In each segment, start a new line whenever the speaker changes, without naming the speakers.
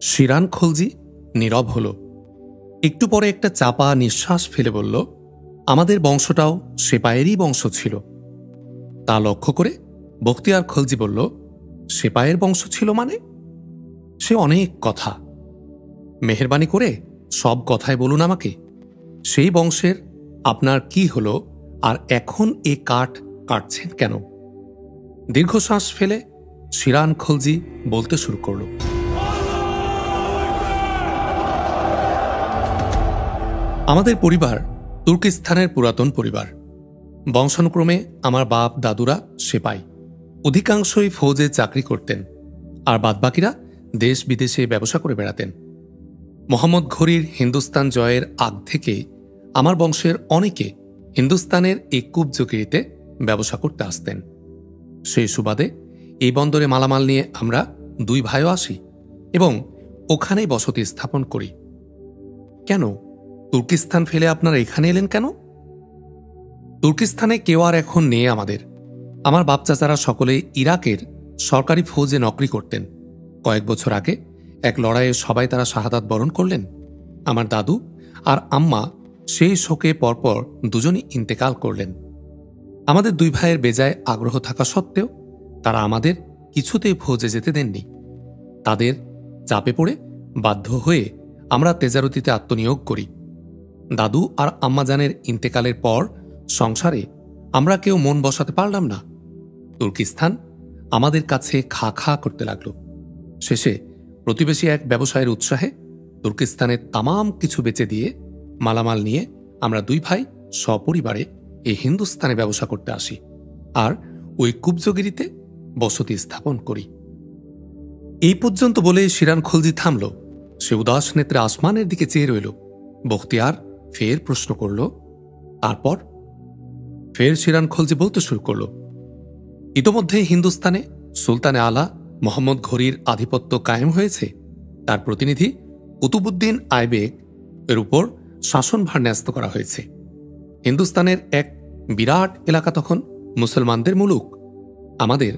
Sheeran Khalji নীরব হল। একটু পরে একটা চাপা নিঃশ্বাস ফেলে বলল, আমাদের বংশটাও সেপাইয়েরই বংশ ছিল। তা লক্ষ্য করে বখতিয়ার খলজি বলল, সেপাইয়ের বংশ ছিল মানে? সে অনেক কথা, মেহেরবানি করে সব কথাই বলুন আমাকে। সেই বংশের আপনার কি হলো, আর এখন এ কাঠ কাটছেন কেন? দীর্ঘশ্বাস ফেলে শিরান খলজি বলতে শুরু করল, আমাদের পরিবার তুর্কিস্তানের পুরাতন পরিবার। বংশানুক্রমে আমার বাপ দাদুরা সেপাই, অধিকাংশই ফৌজে চাকরি করতেন, আর বাদবাকিরা দেশ বিদেশে ব্যবসা করে বেড়াতেন। মোহাম্মদ ঘুরির হিন্দুস্তান জয়ের আগ থেকে আমার বংশের অনেকে হিন্দুস্তানের এই কুবজগিরিতে ব্যবসা করতে আসতেন। সেই সুবাদে এই বন্দরে মালামাল নিয়ে আমরা দুই ভাইও আসি এবং ওখানেই বসতি স্থাপন করি। কেন তুর্কিস্তান ফেলে আপনারা এখানে এলেন কেন? তুর্কিস্তানে কেউ আর এখন নেই আমাদের। আমার বাপ চাচারা সকলে ইরাকের সরকারি ফৌজে নকরি করতেন। কয়েক বছর আগে এক লড়াইয়ে সবাই তারা শাহাদাত বরণ করলেন। আমার দাদু আর আম্মা সেই শোকে পরপর দুজনই ইন্তেকাল করলেন। আমাদের দুই ভাইয়ের বেজায় আগ্রহ থাকা সত্ত্বেও তারা আমাদের কিছুতেই ফৌজে যেতে দেননি। তাদের চাপে পড়ে বাধ্য হয়ে আমরা তেজারতিতে আত্মনিয়োগ করি। দাদু আর আম্মাজানের ইন্তেকালের পর সংসারে আমরা কেউ মন বসাতে পারলাম না। তুর্কিস্তান আমাদের কাছে খা খা করতে লাগল। শেষে প্রতিবেশী এক ব্যবসায়ের উৎসাহে তুর্কিস্তানের তামাম কিছু বেচে দিয়ে মালামাল নিয়ে আমরা দুই ভাই সপরিবারে এই হিন্দুস্তানে ব্যবসা করতে আসি আর ওই কুবজগিরিতে বসতি স্থাপন করি। এই পর্যন্ত বলে শিরান খলজি থামল। সে উদাস নেত্রে আসমানের দিকে চেয়ে রইল। বখতিয়ার ফের প্রশ্ন করল, তারপর? ফের শিরান খলজি বলতে শুরু করল, ইতোমধ্যে হিন্দুস্তানে সুলতানে আলা মোহাম্মদ ঘুরির আধিপত্য কায়েম হয়েছে। তার প্রতিনিধি কুতুবুদ্দিন আইবেক এর উপর শাসনভার ন্যস্ত করা হয়েছে। হিন্দুস্তানের এক বিরাট এলাকা তখন মুসলমানদের মুলুক। আমাদের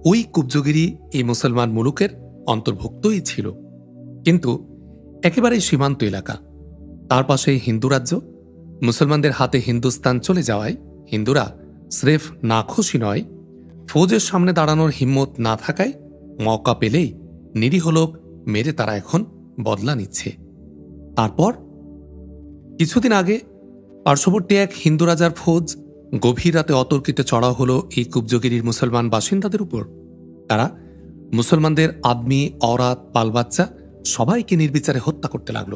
ওই কুবজগিরি এই মুসলমান মুলুকের অন্তর্ভুক্তই ছিল, কিন্তু একেবারেই সীমান্ত এলাকা। তার পাশে হিন্দু রাজ্য। মুসলমানদের হাতে হিন্দুস্তান চলে যাওয়ায় হিন্দুরা স্রেফ নাখুশি নয়, ফৌজের সামনে দাঁড়ানোর হিম্মত না থাকায় মওকা পেলেই নিরীহ লোক মেরে তারা এখন বদলা নিচ্ছে। তারপর কিছুদিন আগে পার্শ্ববর্তী এক হিন্দু রাজার ফৌজ গভীর রাতে অতর্কিতে চড়াও হল এই কুবজগিরির মুসলমান বাসিন্দাদের উপর। তারা মুসলমানদের আদমি, অরাত, বালবাচ্চা সবাইকে নির্বিচারে হত্যা করতে লাগল।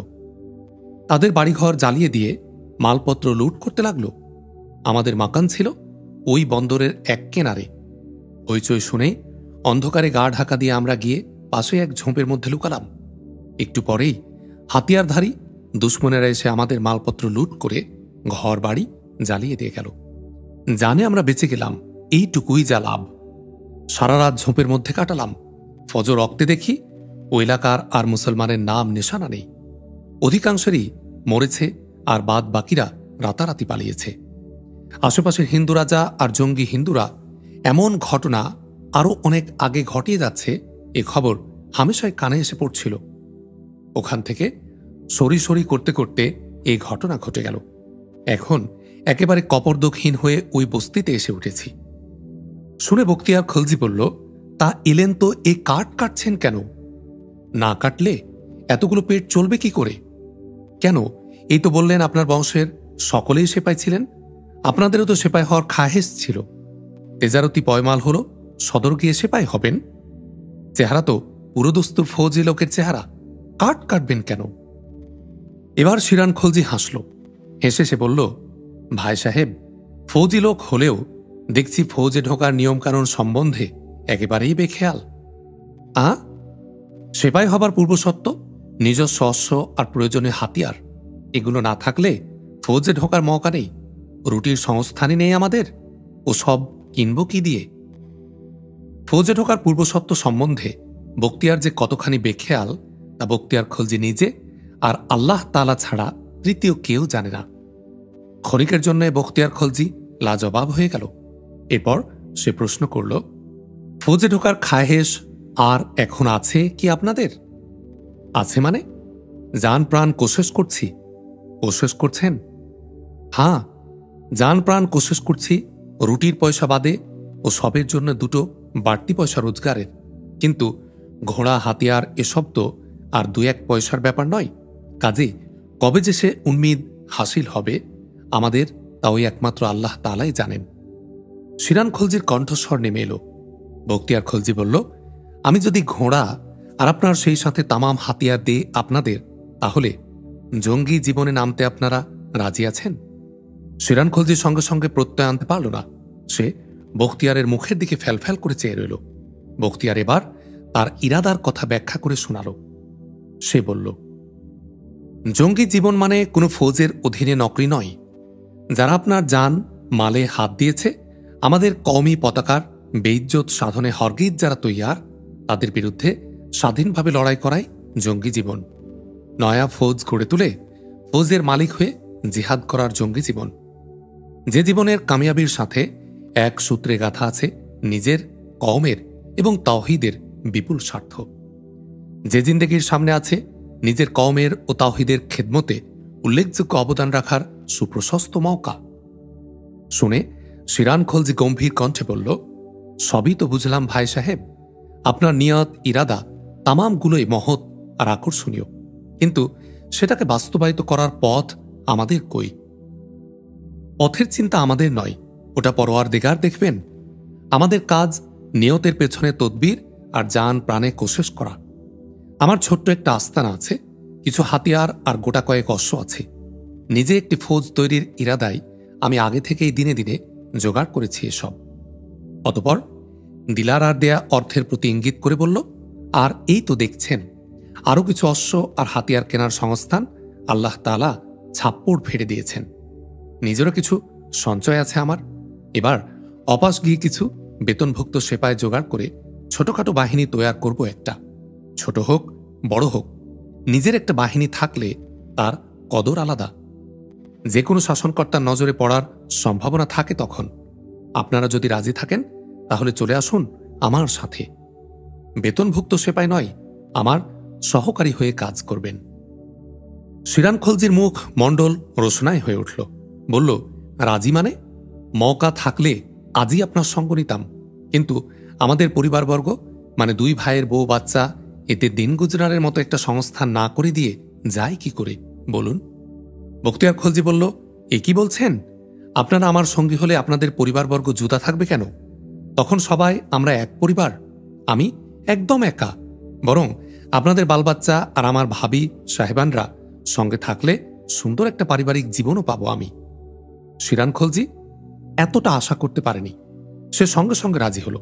তাদের বাড়িঘর জ্বালিয়ে দিয়ে মালপত্র লুট করতে লাগল। আমাদের মাকান ছিল ওই বন্দরের এক কেনারে। হইচই শুনে অন্ধকারে গা ঢাকা দিয়ে আমরা গিয়ে পাশে এক ঝোপের মধ্যে লুকালাম। একটু পরেই হাতিয়ারধারী দুশ্মনেরা এসে আমাদের মালপত্র লুট করে ঘর বাড়ি জ্বালিয়ে দিয়ে গেল। জানে আমরা বেঁচে গেলাম, এইটুকুই যা লাভ। সারা রাত ঝোপের মধ্যে কাটালাম। ফজর রক্তে দেখি ও এলাকার আর মুসলমানের নাম নিশানা নেই। অধিকাংশেরই মরেছে আর বাদ বাকিরা রাতারাতি পালিয়েছে। আশেপাশের হিন্দু রাজা আর জঙ্গি হিন্দুরা এমন ঘটনা আরও অনেক আগে ঘটিয়ে যাচ্ছে এ খবর হামেশাই কানে এসে পড়ছিল। ওখান থেকে সরি সরি করতে করতে এই ঘটনা ঘটে গেল। এখন একেবারে কপর্দকহীন হয়ে ওই বস্তিতে এসে উঠেছি। শুনে বখতিয়ার খলজি বলল, তা এলেন তো এ কাঠ কাটছেন কেন? না কাটলে এতগুলো পেট চলবে কি করে? কেন, এই তো বললেন আপনার বংশের সকলেই সেপাই ছিলেন। আপনাদেরও তো সেপাই হওয়ার খাহেস ছিল। তেজারতি পয়মাল হল সদর গিয়ে সেপাই হবেন। চেহারা তো পুরোদস্তুর ফৌজি লোকের চেহারা, কাঠ কাটবেন কেন? এবার শিরান খলজি হাসল। হেসে সে বলল, ভাই সাহেব, ফৌজি লোক হলেও দেখছি ফৌজে ঢোকার নিয়মকানুন সম্বন্ধে একেবারেই বেখেয়াল। সেপাই হবার পূর্বশর্ত নিজস্ব অশ্ব আর প্রয়োজনীয় হাতিয়ার, এগুলো না থাকলে ফৌজে ঢোকার মৌকা নেই। রুটির সংস্থানই নেই আমাদের, ও সব কিনব কি দিয়ে? ফৌজে ঢোকার পূর্বশর্ত সম্বন্ধে বখতিয়ার যে কতখানি বেখেয়াল তা বখতিয়ার খলজি নিজে আর আল্লাহ তাআলা ছাড়া তৃতীয় কেউ জানে না। ক্ষণিকের জন্য বখতিয়ার খলজি লাজবাব হয়ে গেল। এরপর সে প্রশ্ন করল, ফৌজে ঢোকার খাহেশ আর এখন আছে কি আপনাদের? আছে মানে? জান প্রাণ কোশেশ করছি। কোশেশ করছেন? হ্যাঁ, জান প্রাণ কোশেশ করছি, রুটির পয়সা বাদে ও সবের জন্য দুটো বাড়তি পয়সা রোজগারের। কিন্তু ঘোড়া হাতিয়ার এসব তো আর 2-1 পয়সার ব্যাপার নয়। কাজে কবে যে সে উম্মিদ হাসিল হবে আমাদের, তা ওই একমাত্র আল্লাহ তাআলাই জানেন। শিরান খলজির কণ্ঠস্বর নেমে এলো। বখতিয়ার খলজি বলল, আমি যদি ঘোড়া আর আপনার সেই সাথে তামাম হাতিয়ার দিয়ে আপনাদের, তাহলে জঙ্গি জীবনে নামতে আপনারা রাজি আছেন? শিরান খলজির সঙ্গে সঙ্গে প্রত্যয় আনতে পারল না। সে বখতিয়ারের মুখের দিকে ফ্যালফ্যাল করে চেয়ে রইল। বখতিয়ার এবার তার ইরাদার কথা ব্যাখ্যা করে শোনাল। সে বলল, জঙ্গি জীবন মানে কোনো ফৌজের অধীনে নকরি নয়। যারা আপনার জান মালে হাত দিয়েছে, আমাদের কওমি পতাকার বেইজ্জত সাধনে হরগিজ যারা তৈয়ার, তাদের বিরুদ্ধে স্বাধীনভাবে লড়াই করাই জঙ্গি জীবন। নয়া ফৌজ গড়ে তুলে ফৌজের মালিক হয়ে জিহাদ করার জঙ্গি জীবন। যে জীবনের কামিয়াবির সাথে এক সূত্রে গাথা আছে নিজের, কওমের এবং তাওহীদের বিপুল স্বার্থ। যে জিন্দেগির সামনে আছে নিজের কওমের ও তাওহীদের খেদমতে উল্লেখযোগ্য অবদান রাখার সুপ্রশস্ত মওকা। শুনে শিরান খলজি গম্ভীর কণ্ঠে বলল, সবই তো বুঝলাম ভাই সাহেব, আপনার নিয়ত ইরাদা তামামগুলোই মহৎ আর আকর্ষণীয়, কিন্তু সেটাকে বাস্তবায়িত করার পথ আমাদের কই? পথের চিন্তা আমাদের নয়, ওটা পরওয়ারদিগার দেখবেন। আমাদের কাজ নিয়তের পেছনে তদবির আর জান প্রাণে কোশেশ করা। আমার ছোট্ট একটা আস্তানা আছে, কিছু হাতিয়ার আর গোটা কয়েক অশ্ব আছে। নিজে একটি ফৌজ তৈরির ইরাদায় আমি আগে থেকেই দিনে দিনে জোগাড় করেছি এসব। অতপর দিলার আর দেয়া অর্থের প্রতি ইঙ্গিত করে বলল, আর এই তো দেখছেন, আরও কিছু অশ্ব আর হাতিয়ার কেনার সংস্থান আল্লাহ তাআলা ছাপ্পড় ফেড়ে দিয়েছেন। নিজেরও কিছু সঞ্চয় আছে আমার। এবার অপাস গিয়ে কিছু বেতনভুক্ত সেপায় জোগাড় করে ছোটখাটো বাহিনী তৈয়ার করব একটা। ছোট হোক বড় হোক, নিজের একটা বাহিনী থাকলে তার কদর আলাদা। যে কোনো শাসনকর্তার নজরে পড়ার সম্ভাবনা থাকে তখন। আপনারা যদি রাজি থাকেন তাহলে চলে আসুন আমার সাথে। বেতনভুক্ত সেপাই নয়, আমার সহকারী হয়ে কাজ করবেন। শিরান খলজির মুখ মণ্ডল রোশনাই হয়ে উঠল। বলল, রাজি মানে? মওকা থাকলে আজই আপনার সঙ্গ নিতাম, কিন্তু আমাদের পরিবারবর্গ মানে 2 ভাইয়ের বউ বাচ্চা, এতে দিন গুজরানের মতো একটা সংস্থান না করে দিয়ে যায় কি করে বলুন? বখতিয়ার খলজি বলল, এ কি বলছেন? আপনারা আমার সঙ্গী হলে আপনাদের পরিবারবর্গ জুতা থাকবে কেন? তখন সবাই আমরা এক পরিবার। আমি একদম একা। বরং আপনাদের বালবাচ্চা আর আমার ভাবি সাহেবানরা সঙ্গে থাকলে সুন্দর একটা পারিবারিক জীবনও পাবো আমি। শিরান খলজি এতটা আশা করতে পারেনি। সে সঙ্গে সঙ্গে রাজি হল,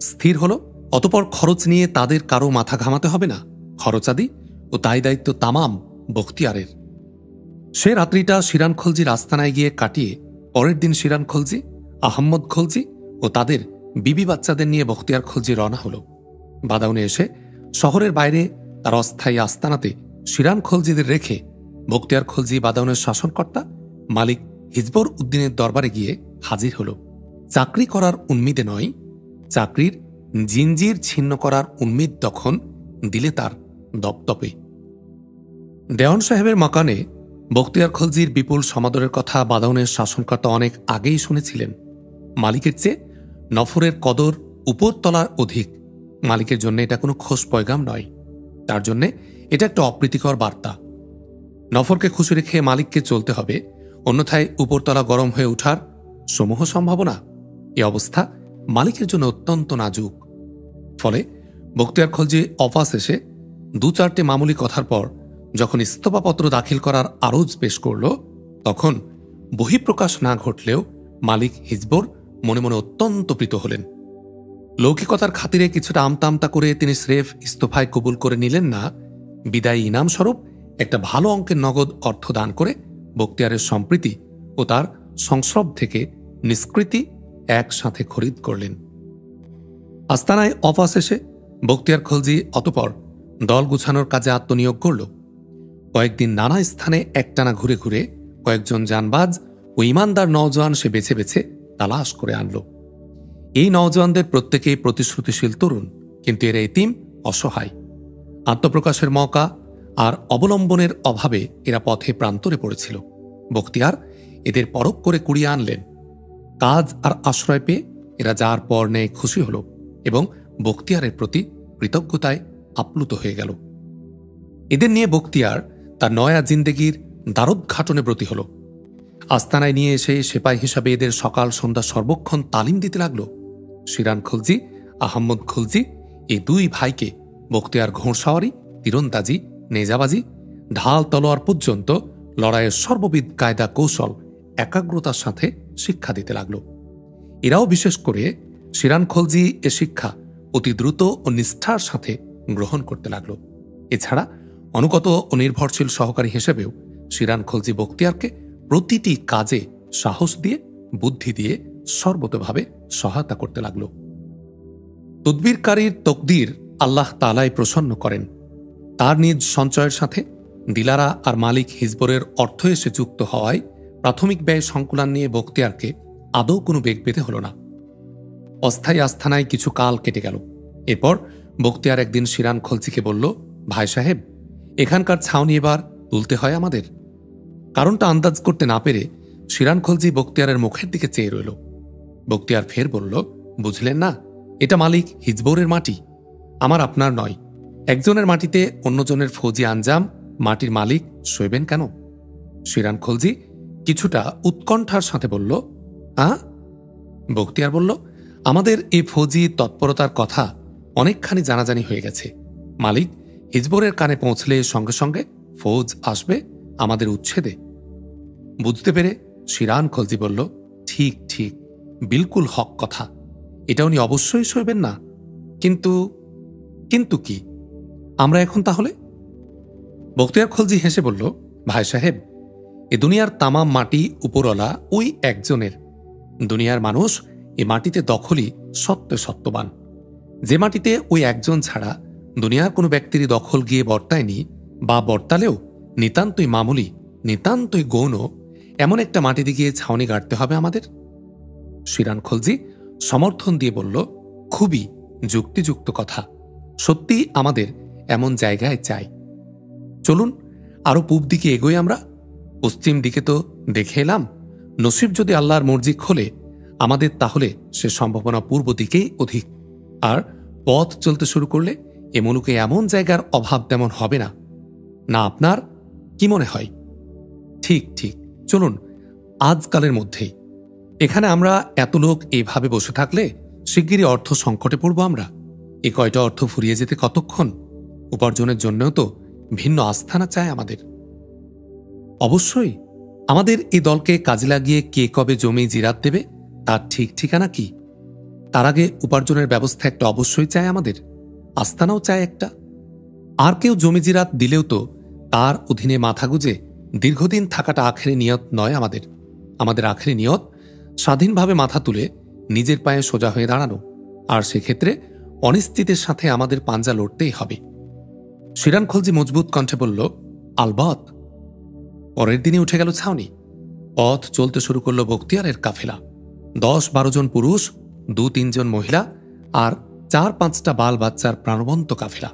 স্থির হল। অতপর খরচ নিয়ে তাদের কারো মাথা ঘামাতে হবে না। খরচাদি ও তাই দায়িত্ব তামাম বখতিয়ারের। সে রাত্রিটা শিরান খলজির আস্তানায় গিয়ে কাটিয়ে পরের দিন শিরান খলজি, আহম্মদ খলজি ও তাদের বিবি বাচ্চাদের নিয়ে বখতিয়ার খলজি রওনা হল। বাদাউনে এসে শহরের বাইরে তার অস্থায়ী আস্তানাতে শিরান খলজিদের রেখে বখতিয়ার খলজি বাদাউনের শাসনকর্তা মালিক হিজবর উদ্দিনের দরবারে গিয়ে হাজির হল। চাকরি করার উন্মিদে নয়, চাকরির জিনজির ছিন্ন করার উন্মিদ তখন দিলে তার দপদপে। দেওয়ান সাহেবের মাকানে বখতিয়ার খলজির বিপুল সমাদরের কথা বাদাউনের শাসনকর্তা অনেক আগেই শুনেছিলেন। মালিকের চেয়ে নফরের কদর উপরতলার অধিক। মালিকের জন্য এটা কোনো খোশ পয়গাম নয়, তার জন্যে এটা একটা অপ্রীতিকর বার্তা। নফরকে খুশি রেখে মালিককে চলতে হবে, অন্যথায় উপরতলা গরম হয়ে ওঠার সমূহ সম্ভাবনা। এ অবস্থা মালিকের জন্য অত্যন্ত নাজুক। ফলে বখতিয়ার খলজি অফাস এসে 2-4টে মামুলি কথার পর যখন ইস্তফাপত্র দাখিল করার আরজ পেশ করল, তখন বহিঃপ্রকাশ না ঘটলেও মালিক হিজবর মনে মনে অত্যন্ত প্রীত হলেন। লৌকিকতার খাতিরে কিছুটা আমতা আমতা করে তিনি স্রেফ ইস্তফায় কবুল করে নিলেন না, বিদায়ী ইনাম স্বরূপ একটা ভালো অঙ্কের নগদ অর্থ দান করে বখতিয়ারের সম্প্রীতি ও তার সংস্রব থেকে নিষ্কৃতি একসাথে খরিদ করলেন। আস্তানায় অফাস এসে বখতিয়ার খলজি অতপর দল গুছানোর কাজে আত্মনিয়োগ করল। কয়েকদিন নানা স্থানে একটানা ঘুরে ঘুরে কয়েকজন জানবাজ ও ইমানদার নওজোয়ান সে বেছে বেছে তালাশ করে আনল। এই নওজোয়ানদের প্রত্যেকেই প্রতিশ্রুতিশীল তরুণ, কিন্তু এরা এতিম, অসহায়। আত্মপ্রকাশের মওকা আর অবলম্বনের অভাবে এরা পথে প্রান্তরে পড়েছিল। বখতিয়ার এদের পরখ করে কুড়িয়ে আনলেন। কাজ আর আশ্রয় পেয়ে এরা যার পর নেয় খুশি হল এবং বখতিয়ারের প্রতি কৃতজ্ঞতায় আপ্লুত হয়ে গেল। এদের নিয়ে বখতিয়ার তার নয়া জিন্দেগির দ্বারোদ্ঘাটনে ব্রতী হল। আস্তানায় নিয়ে এসে সেপাই হিসাবে এদের সকাল সন্ধ্যা সর্বক্ষণ তালিম দিতে লাগল। শিরান খলজি, আহম্মদ খলজি এই দুই ভাইকে বখতিয়ার ঘোড়সাওয়ারি, তীরন্দাজি, নেজাবাজি, ঢাল তলোয়ার পর্যন্ত লড়াইয়ের সর্ববিধ কায়দা কৌশল একাগ্রতার সাথে শিক্ষা দিতে লাগল। এরাও বিশেষ করে শিরান খলজি এ শিক্ষা অতি দ্রুত ও নিষ্ঠার সাথে গ্রহণ করতে লাগল। এছাড়া অনুগত ও নির্ভরশীল সহকারী হিসেবেও শিরান খলজি বখতিয়ারকে প্রতিটি কাজে সাহস দিয়ে, বুদ্ধি দিয়ে সর্বতভাবে সহায়তা করতে লাগল। তদবিরকারীর তকদির আল্লাহ তাআলাই প্রসন্ন করেন। তার নিজ সঞ্চয়ের সাথে দিলারা আর মালিক হিজবরের অর্থ এসে যুক্ত হওয়ায় প্রাথমিক ব্যয় সংকুলান নিয়ে বখতিয়ারকে আদৌ কোনো বেগ পেতে হল না। অস্থায়ী আস্থানায় কিছু কাল কেটে গেল। এরপর বখতিয়ার একদিন শিরান খলজিকে বলল, ভাই সাহেব, এখানকার ছাউনি এবার তুলতে হয় আমাদের। কারণটা আন্দাজ করতে না পেরে শিরান খলজি বখতিয়ারের মুখের দিকে চেয়ে রইল। বখতিয়ার ফের বলল, বুঝলেন না, এটা মালিক হিজবরের মাটি, আমার আপনার নয়। একজনের মাটিতে অন্যজনের ফৌজি আঞ্জাম, মাটির মালিক সইবেন কেন? শিরান খলজি কিছুটা উৎকণ্ঠার সাথে বলল, বখতিয়ার বলল, আমাদের এই ফৌজি তৎপরতার কথা অনেকখানি জানাজানি হয়ে গেছে। মালিক হিজবরের কানে পৌঁছলে সঙ্গে সঙ্গে ফৌজ আসবে আমাদের উচ্ছেদে। বুঝতে পেরে শিরান খলজি বলল, ঠিক ঠিক, বিলকুল হক কথা, এটা উনি অবশ্যই সইবেন না। কিন্তু কিন্তু কি, আমরা এখন তাহলে? বখতিয়ার খলজি হেসে বলল, ভাই সাহেব, এ দুনিয়ার তামাম মাটি উপরওয়ালা ওই একজনের। দুনিয়ার মানুষ এ মাটিতে দখলই সত্যবান। যে মাটিতে ওই একজন ছাড়া দুনিয়ার কোনো ব্যক্তিরই দখল গিয়ে বর্তায়নি, বা বর্তালেও নিতান্তই মামুলি, নিতান্তই গৌণ, এমন একটা মাটিতে গিয়ে ছাউনি গাড়তে হবে আমাদের। শিরান খলজি সমর্থন দিয়ে বলল, খুবই যুক্তিযুক্ত কথা, সত্যি আমাদের এমন জায়গায় চাই। চলুন আরো পূব দিকে এগোই আমরা। পশ্চিম দিকে তো দেখে এলাম, নসিব যদি আল্লাহর মর্জি খোলে আমাদের, তাহলে সে সম্ভাবনা পূর্ব দিকেই অধিক। আর পথ চলতে শুরু করলে এ মুলুকে এমন জায়গার অভাব তেমন হবে না। না আপনার কি মনে হয়? ঠিক ঠিক, চলুন আজকালের মধ্যেই। এখানে আমরা এত লোক এইভাবে বসে থাকলে শিগগিরই অর্থ সংকটে পড়ব আমরা। এ কয়টা অর্থ ফুরিয়ে যেতে কতক্ষণ? উপার্জনের জন্যও তো ভিন্ন আস্থানা চায় আমাদের। অবশ্যই আমাদের এই দলকে কাজে লাগিয়ে কে কবে জমি জিরাত দেবে তার ঠিক ঠিকানা কি? তার আগে উপার্জনের ব্যবস্থা একটা অবশ্যই চাই আমাদের, আস্তানাও চায় একটা। আর কেউ জমি জিরাত দিলেও তো তার অধীনে মাথা গুজে দীর্ঘদিন থাকাটা আখেরি নিয়ত নয় আমাদের। আমাদের আখেরি নিয়ত স্বাধীনভাবে মাথা তুলে নিজের পায়ে সোজা হয়ে দাঁড়ানো, আর সেক্ষেত্রে অনিশ্চিতের সাথে আমাদের পাঞ্জা লড়তেই হবে। শিরান খলজি মজবুত কণ্ঠে বলল, আলবত। পরের দিনে উঠে গেল ছাউনি। পথ চলতে শুরু করল বখতিয়ারের কাফেলা। 10-12 জন পুরুষ, 2-3 জন মহিলা আর 4-5টা বাল বাচ্চার প্রাণবন্ত কাফেলা।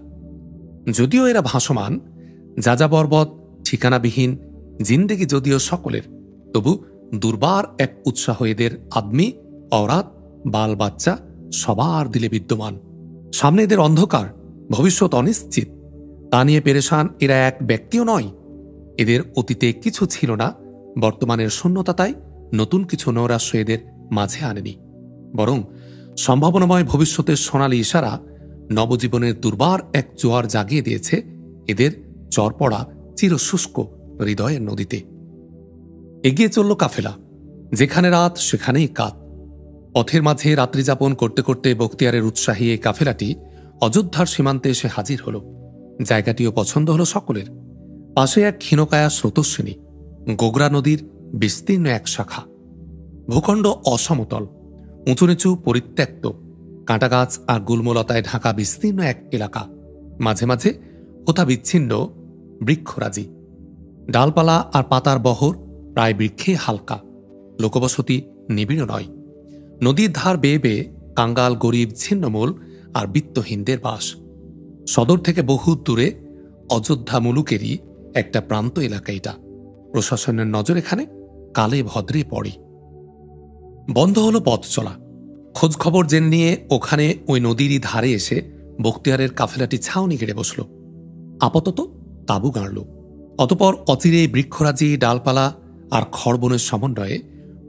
যদিও এরা ভাসমান, যাযাবরবৎ, ঠিকানাবিহীন জিন্দেগি যদিও সকলের, তবু দুর্বার এক উৎসাহ এদের আদমি, অরাত, বাল বাচ্চা সবার দিলে বিদ্যমান। সামনে এদের অন্ধকার, ভবিষ্যৎ অনিশ্চিত। তা নিয়ে পেরেশান এরা এক ব্যক্তিও নয়। এদের অতীতে কিছু ছিল না, বর্তমানের শূন্যতা তাই নতুন কিছু নৈরাশ্য এদের মাঝে আনেনি, বরং সম্ভাবনাময় ভবিষ্যতের সোনালী ইশারা নবজীবনের দুর্বার এক জোয়ার জাগিয়ে দিয়েছে এদের চরপড়া চিরশুষ্ক হৃদয়ের নদীতে। এগিয়ে চলল কাফেলা। যেখানে রাত সেখানেই কাত। পথের মাঝে রাত্রিযাপন করতে করতে বখতিয়ারের উৎসাহী এই কাফেলাটি অযোধ্যার সীমান্তে এসে হাজির হল। জায়গাটিও পছন্দ হল সকলের। পাশে এক ক্ষীণকায়া স্রোতস্বিনী, গোগরা নদীর বিস্তীর্ণ এক শাখা। ভূখণ্ড অসমতল, উঁচু নিচু, পরিত্যক্ত, কাঁটাগাছ আর গুল্মলতায় ঢাকা বিস্তীর্ণ এক এলাকা। মাঝে মাঝে কোথা বিচ্ছিন্ন বৃক্ষরাজি, ডালপালা আর পাতার বহর প্রায় বৃক্ষে হালকা। লোকবসতি নিবিড় নয়। নদীর ধার বেয়ে বেয়ে কাঙ্গাল, গরিব, ছিন্নমূল আর বিত্তহীনদের বাস। সদর থেকে বহু দূরে অযোধ্যা মুলুকেরই একটা প্রান্ত এলাকা। এটা প্রশাসনের নজর এখানে কালে ভদ্রে পড়ে। বন্ধ হলো পথ চলা। খোঁজ খবর জেনে নিয়ে ওখানে ওই নদীরই ধারে এসে বখতিয়ারের কাফেলাটি ছাউনি গেড়ে বসল। আপাতত তাঁবু গাঁড়ল। অতপর অচিরে বৃক্ষরাজি, ডালপালা আর খড়বনের সমন্বয়ে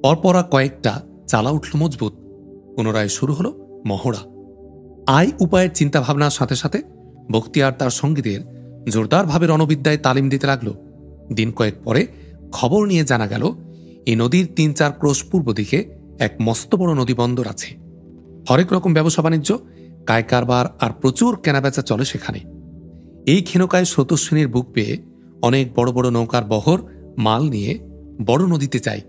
পরপরা কয়েকটা চালা উঠল মজবুত। পুনরায় শুরু হলো মহড়া। আয় উপায়ের চিন্তাভাবনার সাথে সাথে বখতিয়ার তার সঙ্গীদের জোরদারভাবে রণবিদ্যায় তালিম দিতে লাগল। দিন কয়েক পরে খবর নিয়ে জানা গেল এই নদীর ৩-৪ ক্রোশ পূর্ব দিকে এক মস্ত বড় নদী বন্দর আছে। হরেক রকম ব্যবসা বাণিজ্য, কায় কারবার আর প্রচুর কেনাবেচা চলে সেখানে। এই ক্ষীণকায় স্রোতস্বিনীর বুক পেয়ে অনেক বড় বড় নৌকার বহর মাল নিয়ে বড় নদীতে যায়।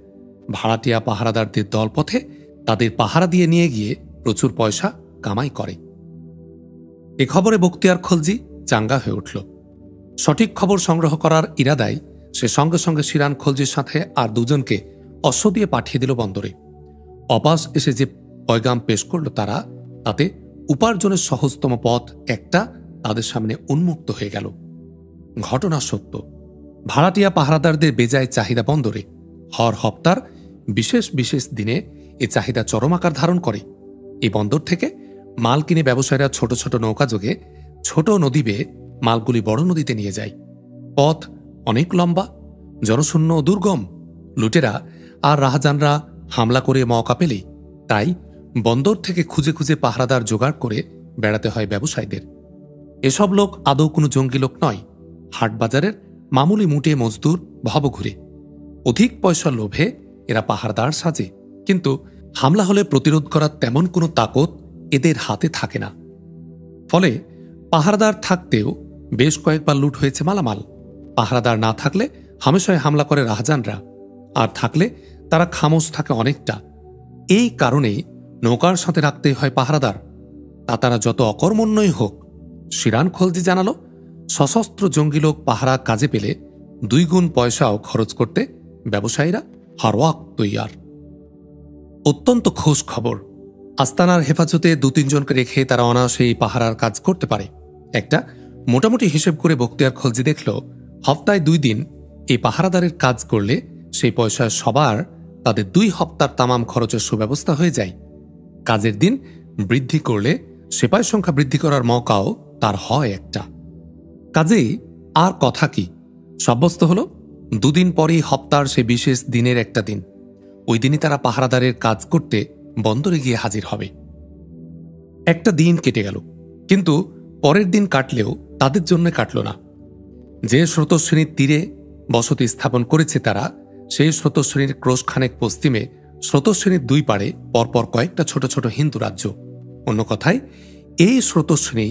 ভাড়াটিয়া পাহারাদারদের দলপথে তাদের পাহারা দিয়ে নিয়ে গিয়ে প্রচুর পয়সা কামাই করে। এ খবরে বখতিয়ার খলজি চাঙ্গা হয়ে উঠল। সঠিক খবর সংগ্রহ করার ইরাদায় সে সঙ্গে সঙ্গে শিরান খলজির সাথে আর দুজনকে অশ্ব দিয়ে পাঠিয়ে দিল বন্দরে। অপাস এসে যে পয়গাম পেশ করল তারা, তাতে উপার্জনের সহজতম পথ একটা তাদের সামনে উন্মুক্ত হয়ে গেল। ঘটনা সত্য। ভাড়াটিয়া পাহারাদারদের বেজায় চাহিদা বন্দরে। হর হপ্তার বিশেষ বিশেষ দিনে এ চাহিদা চরম আকার ধারণ করে। এই বন্দর থেকে মাল কিনে ব্যবসায়ীরা ছোট ছোট নৌকা যোগে ছোট নদী বেয়ে মালগুলি বড় নদীতে নিয়ে যায়। পথ অনেক লম্বা, জনশূন্য ও দুর্গম। লুটেরা আর রাহাজানরা হামলা করে মওকা পেলেই তাই বন্দর থেকে খুঁজে খুঁজে পাহারাদার জোগাড় করে বেড়াতে হয় ব্যবসায়ীদের। এসব লোক আদৌ কোনো জঙ্গি লোক নয়। হাটবাজারের মামুলি মুটে মজদুর ভবঘুরে। অধিক পয়সার লোভে এরা পাহারাদার সাজে, কিন্তু হামলা হলে প্রতিরোধ করার তেমন কোনো তাকত এদের হাতে থাকে না। ফলে পাহারাদার থাকতেও বেশ কয়েকবার লুট হয়েছে মালামাল। পাহারাদার না থাকলে হামেশায় হামলা করে রাহাজানরা, আর থাকলে তারা খামোশ থাকে অনেকটা। এই কারণেই নৌকার সাথে রাখতে হয় পাহারাদার। তা তারা যত অকর্মণ্যই হোক। শিরান খলজি জানালো, সশস্ত্র জঙ্গি লোক পাহারা কাজে পেলে 2 গুণ পয়সাও খরচ করতে ব্যবসায়ীরা হারওয়াক তৈয়ার। অত্যন্ত খোঁজ খবর। আস্তানার হেফাজতে 2-3 জনকে রেখে তারা অনায়াসে এই পাহারার কাজ করতে পারে। একটা মোটামুটি হিসেব করে বখতিয়ার খলজি দেখল, হপ্তায় 2 দিন এই পাহারাদারের কাজ করলে সেই পয়সায় সবার তাদের 2 হপ্তার তামাম খরচের সুব্যবস্থা হয়ে যায়। কাজের দিন বৃদ্ধি করলে সেপাই সংখ্যা বৃদ্ধি করার মৌকাও তার হয় একটা। কাজেই আর কথা কি, সাব্যস্ত হল 2 দিন পরেই হপ্তার সে বিশেষ দিনের একটা দিন। ওই দিনই তারা পাহারাদারের কাজ করতে বন্দরে গিয়ে হাজির হবে। একটা দিন কেটে গেল, কিন্তু পরের দিন কাটলেও তাদের জন্য কাটল না। যে স্রোতস্বিনীর তীরে বসতি স্থাপন করেছে তারা, সেই স্রোতস্বিনীর ক্রোশখানেক পশ্চিমে স্রোতস্বিনীর 2 পাড়ে পরপর কয়েকটা ছোট ছোট হিন্দু রাজ্য। অন্য কথায় এই স্রোতস্বিনী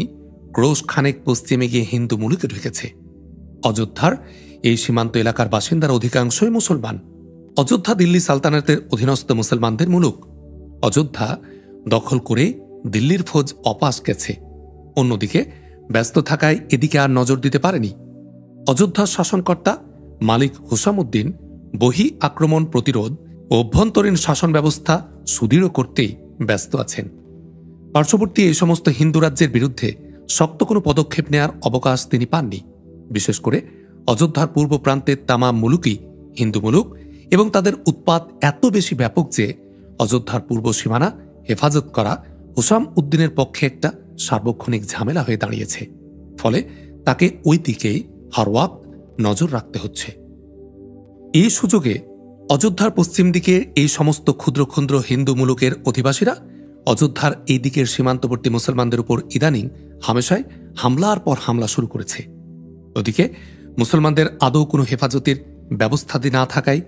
ক্রোশখানেক পশ্চিমে গিয়ে হিন্দু মুলুকে ঢুকেছে। অযোধ্যার এই সীমান্ত এলাকার বাসিন্দার অধিকাংশই মুসলমান। অযোধ্যা দিল্লি সালতানাতের অধীনস্থ মুসলমানদের মুলুক। অযোধ্যা দখল করে দিল্লির ফৌজ অপাস গেছে। অন্যদিকে ব্যস্ত থাকায় এদিকে আর নজর দিতে পারেনি। অযোধ্যার শাসনকর্তা মালিক হুসামুদ্দিন বহি আক্রমণ প্রতিরোধ ও অভ্যন্তরীণ শাসন ব্যবস্থা সুদৃঢ় করতেই ব্যস্ত আছেন। পার্শ্ববর্তী এই সমস্ত হিন্দু রাজ্যের বিরুদ্ধে শক্ত কোনো পদক্ষেপ নেয়ার অবকাশ তিনি পাননি। বিশেষ করে অযোধ্যার পূর্ব প্রান্তের তামাম মুলুকই হিন্দু মুলুক এবং তাদের উৎপাত এত বেশি ব্যাপক যে অযোধ্যার পূর্ব সীমানা হেফাজত করা হুসাম উদ্দিনের পক্ষে একটা সার্বক্ষণিক ঝামেলা হয়ে দাঁড়িয়েছে। ফলে তাকে ওই দিকেই হারওয়াক নজর রাখতে হচ্ছে। এই সুযোগে অযোধ্যার পশ্চিম দিকে এই সমস্ত ক্ষুদ্র ক্ষুদ্র হিন্দু মুলুকের অধিবাসীরা অযোধ্যার এই দিকের সীমান্তবর্তী মুসলমানদের উপর ইদানিং হামেশায় হামলার পর হামলা শুরু করেছে। ওদিকে মুসলমানদের আদৌ কোনো হেফাজতের ব্যবস্থাদি না থাকায়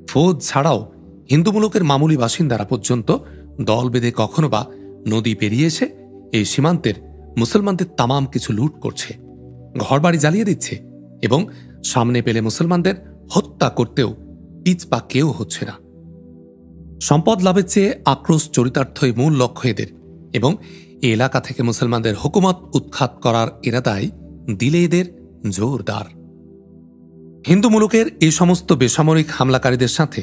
ফৌজ ছাড়াও হিন্দু মুলুকের মামুলি বাসিন্দারা পর্যন্ত দল বেঁধে কখনো বা নদী পেরিয়ে এসে এই সীমান্তের মুসলমানদের তামাম কিছু লুট করছে, ঘরবাড়ি জ্বালিয়ে দিচ্ছে এবং সামনে পেলে মুসলমানদের হত্যা করতেও পিছপা কেউ হচ্ছে না। সম্পদ লাভের চেয়ে আক্রোশ চরিতার্থই মূল লক্ষ্য এদের, এবং এই এলাকা থেকে মুসলমানদের হুকুমত উৎখাত করার ইরাদায় দিলে এদের জোরদার। হিন্দু মুলুকের এই সমস্ত বেসামরিক হামলাকারীদের সাথে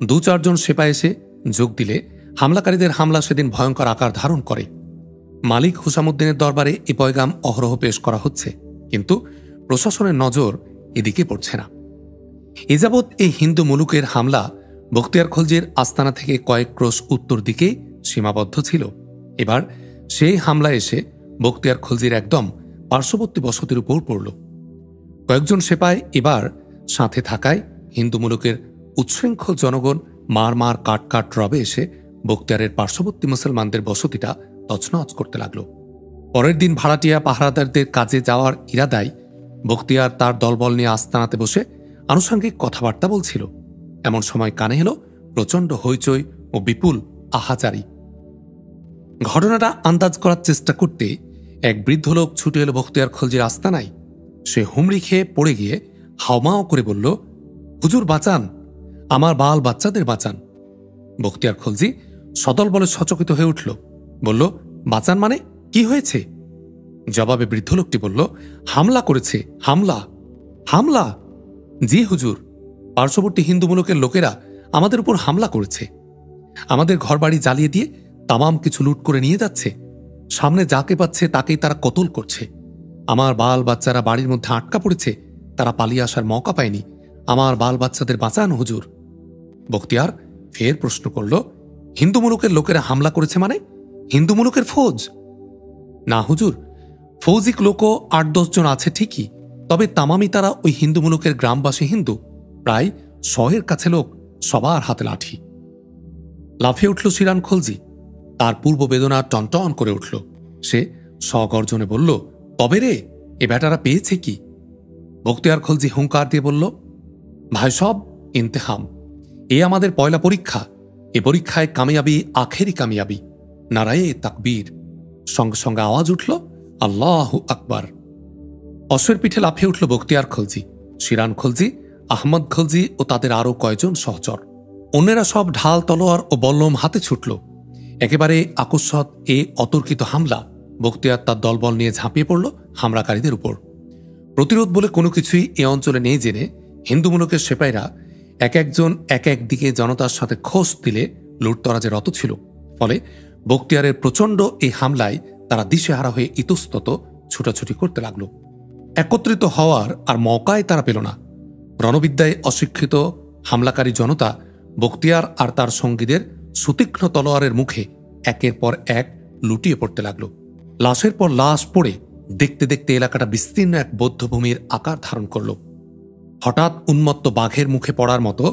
2-4 জন সেপাই এসে যোগ দিলে হামলাকারীদের হামলা সেদিন ভয়ঙ্কর আকার ধারণ করে। মালিক হুসামুদ্দিনের দরবারে এ পয়গাম অহরহ পেশ করা হচ্ছে, কিন্তু প্রশাসনের নজর এদিকে পড়ছে না। এ যাবৎ এই হিন্দু মুলুকের হামলা বখতিয়ার খলজির আস্তানা থেকে কয়েক ক্রোশ উত্তর দিকে সীমাবদ্ধ ছিল। এবার সেই হামলা এসে বখতিয়ার খলজির একদম পার্শ্ববর্তী বসতির উপর পড়ল। কয়েকজন সেপাই এবার সাথে থাকায় হিন্দু মুলুকের উচ্ছৃঙ্খল জনগণ মার মার কাট কাট রবে এসে বখতিয়ারের পার্শ্ববর্তী মুসলমানদের বসতিটা তছনছ করতে লাগল। পরের দিন ভাড়াটিয়া পাহারাদারদের কাজে যাওয়ার ইরাদায় বখতিয়ার তার দলবল নিয়ে আস্তানাতে বসে আনুষঙ্গিক কথাবার্তা বলছিল। এমন সময় কানে এলো প্রচণ্ড হইচই ও বিপুল আহাজারি। ঘটনাটা আন্দাজ করার চেষ্টা করতে এক বৃদ্ধ লোক ছুটে এলো বখতিয়ার খলজির আস্তানায়। সে হুমড়ি খেয়ে পড়ে গিয়ে হাওমাও করে বলল, হুজুর বাঁচান, আমার বাল বাচ্চাদের বাঁচান। বখতিয়ার খলজি সদল বলে সচকিত হয়ে উঠল, বলল, বাঁচান মানে কি হয়েছে? জবাবে বৃদ্ধ লোকটি বলল, হামলা করেছে, হামলা। হামলা? জি হুজুর, পার্শ্ববর্তী হিন্দু মুলুকের লোকেরা আমাদের উপর হামলা করেছে। আমাদের ঘরবাড়ি জ্বালিয়ে দিয়ে তামাম কিছু লুট করে নিয়ে যাচ্ছে। সামনে যাকে পাচ্ছে তাকেই তারা কতল করছে। আমার বাল বাচ্চারা বাড়ির মধ্যে আটকা পড়েছে, তারা পালিয়ে আসার মৌকা পায়নি। আমার বাল বাচ্চাদের বাঁচান হুজুর। বখতিয়ার ফের প্রশ্ন করল, হিন্দু মুলুকের লোকেরা হামলা করেছে মানে? হিন্দু মুলুকের ফৌজ? না হুজুর, ফৌজিক লোকও ৮-১০ জন আছে ঠিকই, তবে তামামি তারা ওই হিন্দু মুলুকের গ্রামবাসী হিন্দু, প্রায় ১০০-এর কাছে লোক, সবার হাতে লাঠি। লাফিয়ে উঠল শিরান খলজি। তার পূর্ব বেদনা টনটন করে উঠল। সে স্বগর্জনে বলল, তবে রে, এ বেটারা পেয়েছে কি? বখতিয়ার খলজি হুঙ্কার দিয়ে বলল, ভাই সব ইন্তেহাম, এ আমাদের পয়লা পরীক্ষা। এ পরীক্ষায় কামিয়াবি আখেরি কামিয়াবি। নারায়ে তাকবীর। সঙ্গে সঙ্গে আওয়াজ উঠল, আল্লাহু আকবার। অশ্বের পিঠে লাফিয়ে উঠল বখতিয়ার খলজি, শিরান খলজি, আহমদ খলজি ও তাদের আরও কয়েকজন সহচর। অন্যেরা সব ঢাল তলোয়ার ও বল্লম হাতে ছুটল। একেবারে আকস্মাৎ এ অতর্কিত হামলা। বখতিয়ার তার দলবল নিয়ে ঝাঁপিয়ে পড়ল হামলাকারীদের উপর। প্রতিরোধ বলে কোনো কিছুই এ অঞ্চলে নেই জেনে হিন্দু মুলুকের সেপাইরা এক একজন এক এক দিকে জনতার সাথে খোঁজ দিলে লুটতরাজে রত ছিল। ফলে বখতিয়ারের প্রচণ্ড এই হামলায় তারা দিশেহারা হয়ে ইতস্তত ছুটাছুটি করতে লাগল। একত্রিত হওয়ার আর মৌকায় তারা পেল না। রণবিদ্যায় অশিক্ষিত হামলাকারী জনতা বখতিয়ার আর তার সঙ্গীদের সুতীক্ষ্ণ তলোয়ারের মুখে একের পর এক লুটিয়ে পড়তে লাগল। লাশের পর লাশ পড়ে দেখতে দেখতে এলাকাটা বিস্তীর্ণ এক বধ্যভূমির আকার ধারণ করল। হঠাৎ উন্মত্ত বাঘের মুখে পড়ার মতো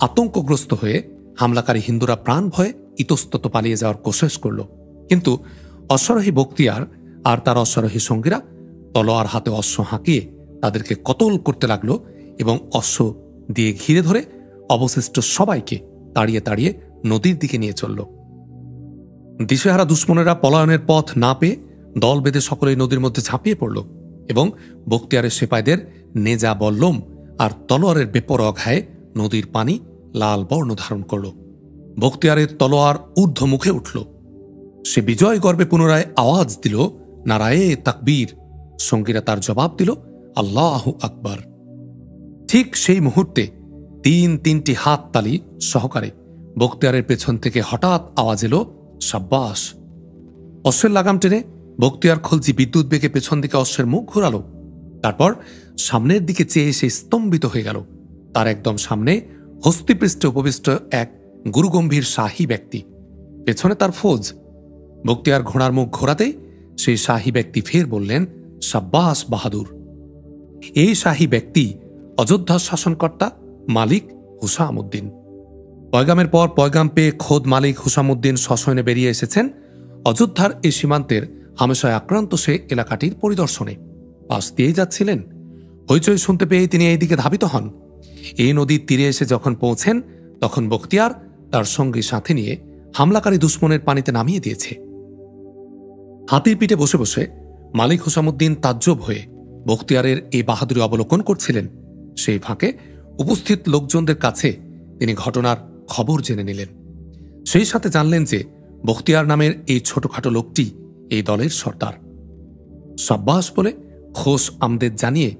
আতঙ্কগ্রস্ত হয়ে হামলাকারী হিন্দুরা প্রাণ ভয়ে ইতস্তত পালিয়ে যাওয়ার কোশেশ করল। কিন্তু অশ্বারোহী বখতিয়ার আর তার অশ্বারোহী সঙ্গীরা তলোয়ার হাতে অশ্ব হাঁকিয়ে তাদেরকে কতল করতে লাগল এবং অশ্ব দিয়ে ঘিরে ধরে অবশিষ্ট সবাইকে তাড়িয়ে তাড়িয়ে নদীর দিকে নিয়ে চলল। দিশেহারা দুশ্মনেরা পলায়নের পথ না পেয়ে দল বেঁধে সকলেই নদীর মধ্যে ঝাঁপিয়ে পড়ল এবং বখতিয়ারের সেপাইদের নেজা বল্লম আর তলোয়ারের বেপরোয়া ঘায়ে নদীর পানি লাল বর্ণ ধারণ করল। বখতিয়ারের তলোয়ার ঊর্ধ্ব মুখে উঠল। সে বিজয় গর্বে পুনরায় আওয়াজ দিল, নারায়ে তাকবীর। সঙ্গীরা তার জবাব দিল, আল্লাহু আকবার। ঠিক সেই মুহূর্তে তিনটি হাত তালি সহকারে বখতিয়ারের পেছন থেকে হঠাৎ আওয়াজ এলো, সাব্বাস। অশ্বের লাগাম টেনে বখতিয়ার খলজি বিদ্যুৎ বেগে পেছন দিকে অশ্বের মুখ ঘোরালো। তারপর সামনের দিকে চেয়ে এসে স্তম্ভিত হয়ে গেল। তার একদম সামনে হস্তিপৃষ্ঠে উপবিষ্ট এক গুরুগম্ভীর শাহী ব্যক্তি, পেছনে তার ফৌজ। বখতিয়ার ঘোড়ার মুখ ঘোরাতেই সেই শাহী ব্যক্তি ফের বললেন, সাব্বাস বাহাদুর। এই শাহী ব্যক্তি অযোধ্যার শাসনকর্তা মালিক হুসামউদ্দিন। পয়গামের পর পয়গাম পেয়ে খোদ মালিক হুসামউদ্দিন সশয়নে বেরিয়ে এসেছেন অযোধ্যার এই সীমান্তের হামেশায় আক্রান্ত সে এলাকাটির পরিদর্শনে। পাশ দিয়েই যাচ্ছিলেন। হইচই শুনতে পেয়ে তিনি এই দিকে ধাবিত হন। এই নদীর তীরে এসে যখন পৌঁছেন তখন বখতিয়ার তার সঙ্গী সাথে নিয়ে হামলাকারী দুশ্মনের পানিতে নামিয়ে দিয়েছে। হাতির পিঠে বসে বসে মালিক হুসামউদ্দিন তাজ্জব হয়ে বখতিয়ারের এই বাহাদুরি অবলোকন করছিলেন। সেই ফাঁকে উপস্থিত লোকজনদের কাছে তিনি ঘটনার খবর জেনে নিলেন। সেই সাথে জানলেন যে বখতিয়ার নামের এই ছোটখাটো লোকটি এই দলের সর্দার। সাব্বাস বলে খোশ আমদেদ জানিয়ে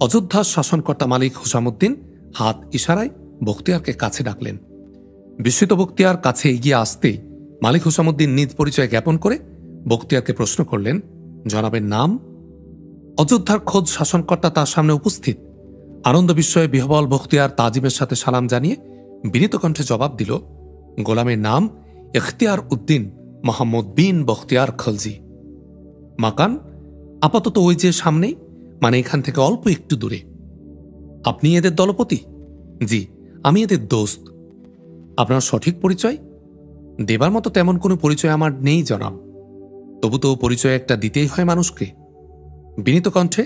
অযোধ্যার শাসনকর্তা মালিক হুসামউদ্দিন হাত ইশারায় বখতিয়ারকে কাছে ডাকলেন। বিস্মিত বখতিয়ার কাছে এগিয়ে আসতেই মালিক হুসামউদ্দিন নিজ পরিচয় জ্ঞাপন করে বখতিয়ারকে প্রশ্ন করলেন, জনাবের নাম? অযোধ্যার খোদ শাসনকর্তা তার সামনে উপস্থিত। আনন্দ বিস্ময়ে বিহবল বখতিয়ার তাজিমের সাথে সালাম জানিয়ে বিনীত কণ্ঠে জবাব দিল, গোলামের নাম ইখতিয়ার উদ্দিন মোহাম্মদ বিন বখতিয়ার খলজি। মাকান আপাতত ওই যে সামনেই, মানে এখান থেকে অল্প একটু দূরে। আপনি এদের দলপতি? জি, আমি এদের দোস্ত। আপনার সঠিক পরিচয়? দেবার মতো তেমন কোনো পরিচয় আমার নেই জনাব। তবু তো পরিচয় একটা দিতেই হয় মানুষকে। বিনীত কণ্ঠে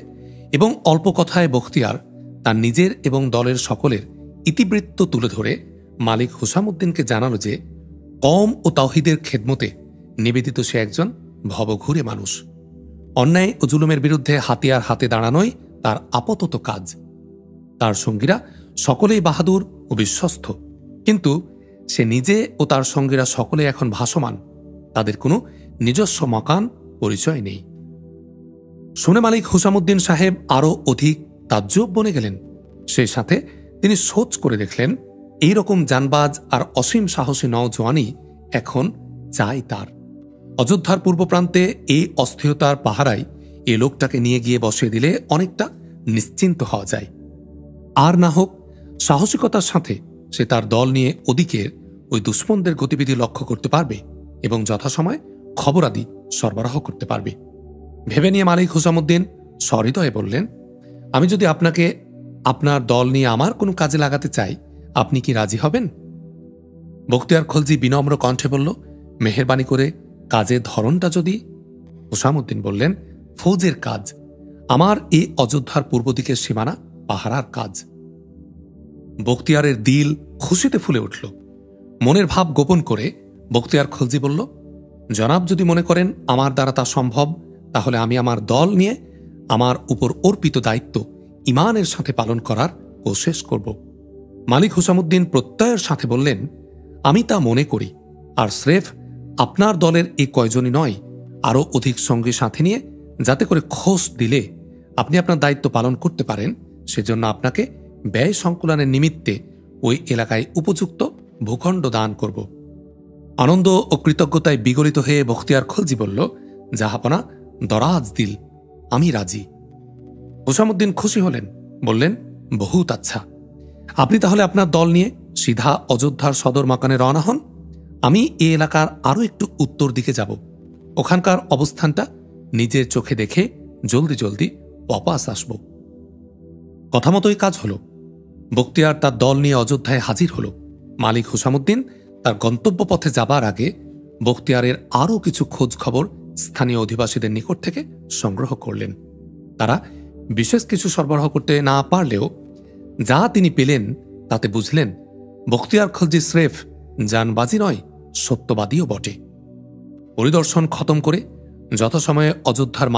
এবং অল্প কথায় বখতিয়ার তার নিজের এবং দলের সকলের ইতিবৃত্ত তুলে ধরে মালিক হুসামুদ্দিনকে জানাল যে কওম ও তাওহীদের খেদমতে নিবেদিত সে একজন ভবঘুরে মানুষ। অন্যায় ও জুলুমের বিরুদ্ধে হাতিয়ার হাতে দাঁড়ানোই তার আপাতত কাজ। তার সঙ্গীরা সকলেই বাহাদুর ও বিশ্বস্ত, কিন্তু সে নিজে ও তার সঙ্গীরা সকলে এখন ভাসমান। তাদের কোনো নিজস্ব মকান পরিচয় নেই। শুনে মালিক হুসামুদ্দিন সাহেব আরও অধিক তাজ্জব বনে গেলেন। সেই সাথে তিনি সোচ করে দেখলেন, এই রকম জানবাজ আর অসীম সাহসী নওজোয়ানি এখন চাই তার। অযোধ্যার পূর্ব প্রান্তে এই অস্থিরতার পাহারায় এ লোকটাকে নিয়ে গিয়ে বসিয়ে দিলে অনেকটা নিশ্চিন্ত হওয়া যায়। আর না হোক সাহসিকতার সাথে সে তার দল নিয়ে ওদিকের ওই দুশ্মনদের গতিবিধি লক্ষ্য করতে পারবে এবং যথাসময়ে খবরাদি সরবরাহ করতে পারবে। ভেবে নিয়ে মালিক হুসামুদ্দিন সহৃদয়ে বললেন, আমি যদি আপনাকে আপনার দল নিয়ে আমার কোনো কাজে লাগাতে চাই, আপনি কি রাজি হবেন? বখতিয়ার খলজি বিনম্র কণ্ঠে বলল, মেহেরবানি করে কাজের ধরনটা যদি। হুসামুদ্দিন বললেন, ফৌজের কাজ। আমার এই অযোধ্যার পূর্ব দিকের সীমানা পাহারার কাজ। বখতিয়ারের দিল খুশিতে ফুলে উঠল। মনের ভাব গোপন করে বখতিয়ার খলজি বলল, জনাব যদি মনে করেন আমার দ্বারা তা সম্ভব, তাহলে আমি আমার দল নিয়ে আমার উপর অর্পিত দায়িত্ব ইমানের সাথে পালন করার কোশেশ করব। মালিক হুসামুদ্দিন প্রত্যয়ের সাথে বললেন, আমি তা মনে করি, আর স্রেফ আপনার দলের এই কয়জনই নয়, আরও অধিক সঙ্গী সাথে নিয়ে যাতে করে খোঁজ দিলে আপনি আপনার দায়িত্ব পালন করতে পারেন, সেজন্য আপনাকে ব্যয় সংকুলনের নিমিত্তে ওই এলাকায় উপযুক্ত ভূখণ্ড দান করব। আনন্দ ও কৃতজ্ঞতায় বিগলিত হয়ে বখতিয়ার খলজি বলল, জাহাপনা দরাজ দিল, আমি রাজি। হুসামুদ্দিন খুশি হলেন, বললেন, বহুত আচ্ছা। আপনি তাহলে আপনার দল নিয়ে সিধা অযোধ্যার সদর মাকানে রওনা হন। আমি এই এলাকার আরও একটু উত্তর দিকে যাব। ওখানকার অবস্থানটা নিজের চোখে দেখে জলদি জলদি ওয়াপাস আসব। কথা মতোই কাজ হল। বখতিয়ার তার দল নিয়ে অযোধ্যায় হাজির হল। মালিক হুসামুদ্দিন তার গন্তব্য পথে যাবার আগে বখতিয়ারের আরও কিছু খোঁজ খবর স্থানীয় অধিবাসীদের নিকট থেকে সংগ্রহ করলেন। তারা বিশেষ কিছু সরবরাহ করতে না পারলেও যা তিনি পেলেন তাতে বুঝলেন বখতিয়ার খলজি স্রেফ জানবাজি নয়, সত্যবাদীও বটে। পরিদর্শন খতম করে যথাসময়ে অযোধ্যার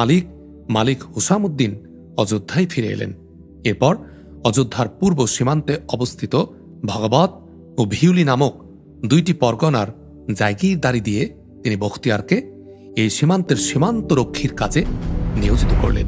মালিক হুসামুদ্দিন অযোধ্যায় ফিরে এলেন। এরপর অযোধ্যার পূর্ব সীমান্তে অবস্থিত ভগবত ও ভিউলি নামক দুইটি পরগনার জায়গিরদারি দিয়ে তিনি বখতিয়ারকে এই সীমান্তের সীমান্তরক্ষীর কাজে নিয়োজিত করলেন।